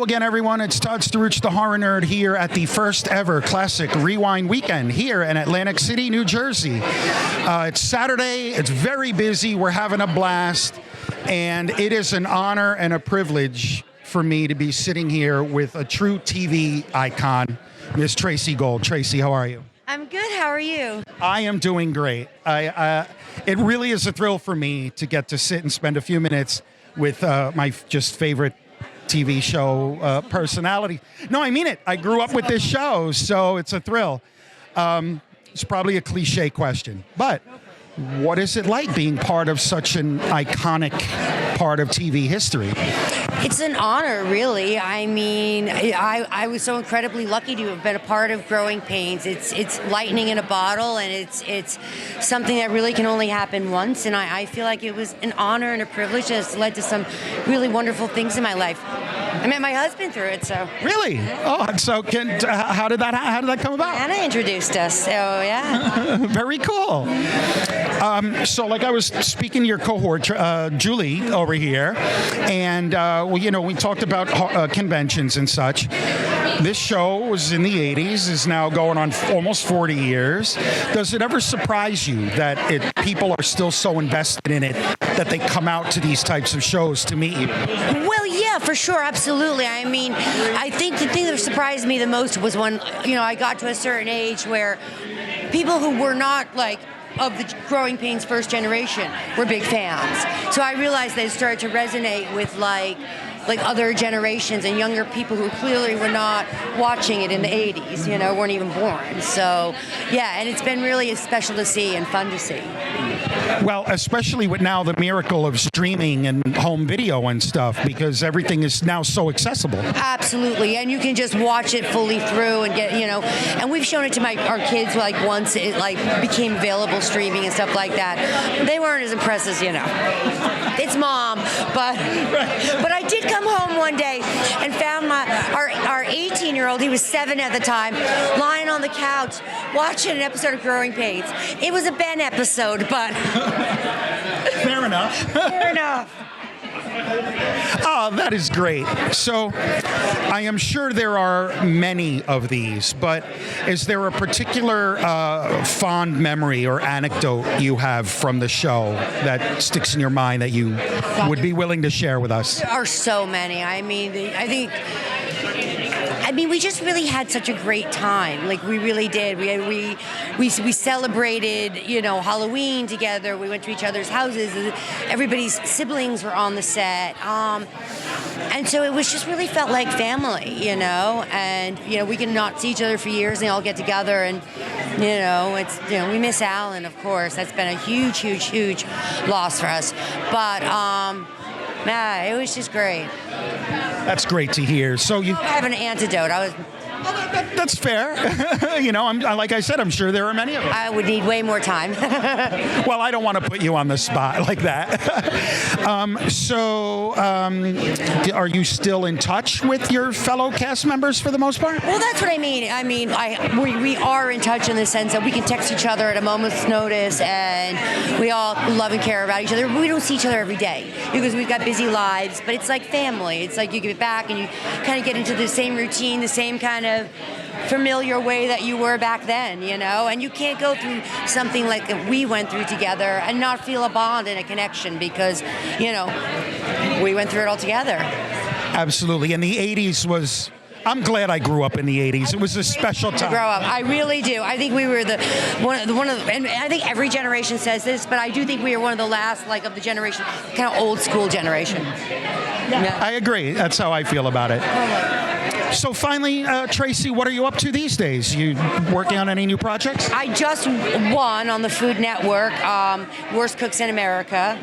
Hello again, everyone. It's Todd Staruch, the Horror Nerd, here at the first ever Classic Rewind Weekend here in Atlantic City, New Jersey. It's Saturday. It's very busy. We're having a blast. And it is an honor and a privilege for me to be sitting here with a true TV icon, Miss Tracey Gold. Tracey, how are you? I'm good. How are you? I am doing great. It really is a thrill for me to get to sit and spend a few minutes with my just favorite TV show personality. No, I mean it. I grew up with this show, so it's a thrill. It's probably a cliche question, but what is it like being part of such an iconic part of TV history? It's an honor, really. I mean, I was so incredibly lucky to have been a part of Growing Pains. It's lightning in a bottle, and it's something that really can only happen once. And I feel like it was an honor and a privilege that's led to some really wonderful things in my life. I met my husband through it, so. Really? Oh, so how did that come about? Anna introduced us, so yeah. Very cool. So, like I was speaking to your cohort, Julie, over here, and we talked about conventions and such. This show was in the 80s, is now going on almost 40 years. Does it ever surprise you that people are still so invested in it that they come out to these types of shows to meet you? Well, yeah, for sure, absolutely. I mean, I think the thing that surprised me the most was when, I got to a certain age where people who were not of the Growing Pains first generation were big fans. So I realized they started to resonate with like other generations and younger people who clearly were not watching it in the 80s, weren't even born. So, yeah, and it's been really special to see and fun to see. Well, especially with now the miracle of streaming and home video and stuff, because everything is now so accessible. Absolutely, and you can just watch it fully through and get, and we've shown it to our kids once it became available streaming and stuff like that. They weren't as impressed as, it's mom, but I did come home one day and found our 18-year-old, he was 7 at the time, lying on the couch watching an episode of Growing Pains. It was a Ben episode, but fair enough. Fair enough. Oh, that is great. So I am sure there are many of these, but is there a particular fond memory or anecdote you have from the show that sticks in your mind that you would be willing to share with us? There are so many. I mean, we just really had such a great time. We really did. We celebrated, Halloween together. We went to each other's houses. Everybody's siblings were on the set. And so it was just really felt like family, And, we can not see each other for years and they all get together. And, we miss Alan, of course. That's been a huge, huge, huge loss for us. But, it was just great. That's great to hear. So you I have an antidote. That's fair. Like I said, I'm sure there are many of them. I would need way more time. Well, I don't want to put you on the spot like that. Are you still in touch with your fellow cast members for the most part? Well, that's what I mean. We are in touch in the sense that we can text each other at a moment's notice, and we all love and care about each other. We don't see each other every day because we've got busy lives, but it's like family. It's like you get back and you kind of get into the same routine, the same kind of familiar way that you were back then, and you can't go through something like that we went through together and not feel a bond and a connection because, we went through it all together. Absolutely. And the 80s was... I'm glad I grew up in the 80s. It was a special time. To grow up. I really do. I think we were and I think every generation says this, but I do think we were one of the last, of the generation, kind of old school generation. Yeah. I agree. That's how I feel about it. So finally, Tracey, what are you up to these days? You working on any new projects? I just won on the Food Network, Worst Cooks in America.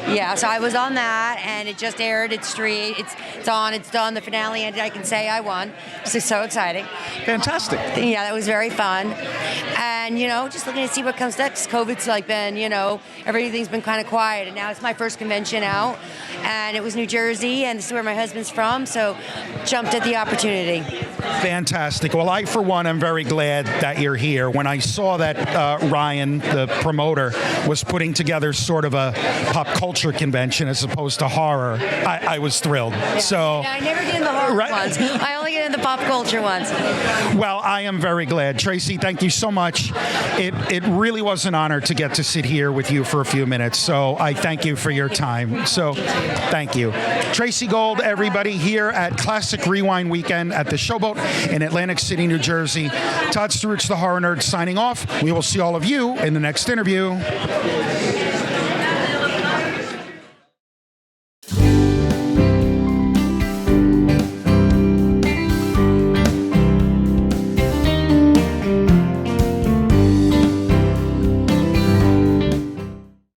Yeah, so I was on that, and it just aired. It's on, it's done. The finale ended. I can say I won. So exciting. Fantastic. Yeah, that was very fun. And, just looking to see what comes next. COVID's been, everything's been kind of quiet, and now it's my first convention out, and it was New Jersey, and this is where my husband's from, so jumped at the opportunity opportunity. Fantastic. Well, I, for one, am very glad that you're here. When I saw that Ryan, the promoter, was putting together sort of a pop culture convention as opposed to horror, I was thrilled. So I never get in the horror ones. I only get in the pop culture ones. Well, I am very glad. Tracey, thank you so much. It really was an honor to get to sit here with you for a few minutes. So I thank you for your time. So thank you. Tracey Gold, everybody, here at Classic Rewind Weekend at the Showboat in Atlantic City, New Jersey. Todd Stewart's the Horror Nerd signing off. We will see all of you in the next interview.